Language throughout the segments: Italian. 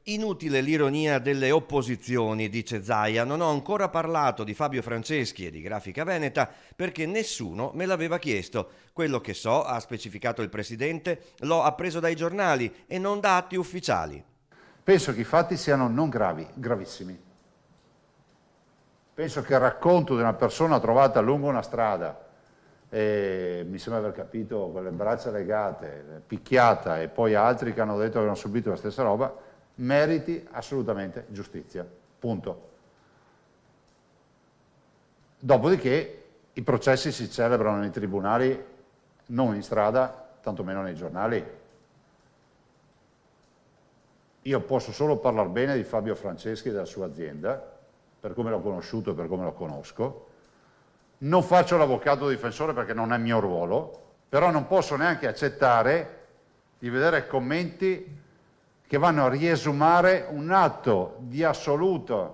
Inutile l'ironia delle opposizioni, dice Zaia, non ho ancora parlato di Fabio Franceschi e di Grafica Veneta perché nessuno me l'aveva chiesto. Quello che so, ha specificato il Presidente, l'ho appreso dai giornali e non da atti ufficiali. Penso che i fatti siano non gravi, gravissimi. Penso che il racconto di una persona trovata lungo una strada, mi sembra aver capito, con le braccia legate, picchiata, e poi altri che hanno detto che hanno subito la stessa roba, meriti assolutamente giustizia. Punto. Dopodiché i processi si celebrano nei tribunali, non in strada, tantomeno nei giornali. Io posso solo parlare bene di Fabio Franceschi e della sua azienda, per come l'ho conosciuto e per come lo conosco. Non faccio l'avvocato difensore perché non è il mio ruolo, però non posso neanche accettare di vedere commenti che vanno a riesumare un atto di assoluta,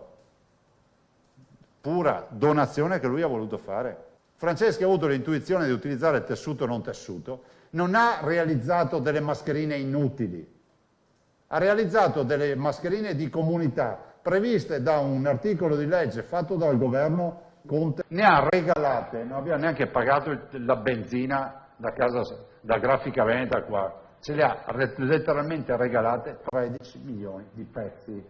pura donazione che lui ha voluto fare. Franceschi ha avuto l'intuizione di utilizzare il tessuto non tessuto, non ha realizzato delle mascherine inutili, ha realizzato delle mascherine di comunità previste da un articolo di legge fatto dal governo Conte, ne ha regalate, non abbiamo neanche pagato la benzina da casa, da Grafica Veneta qua, ce le ha letteralmente regalate 13 milioni di pezzi.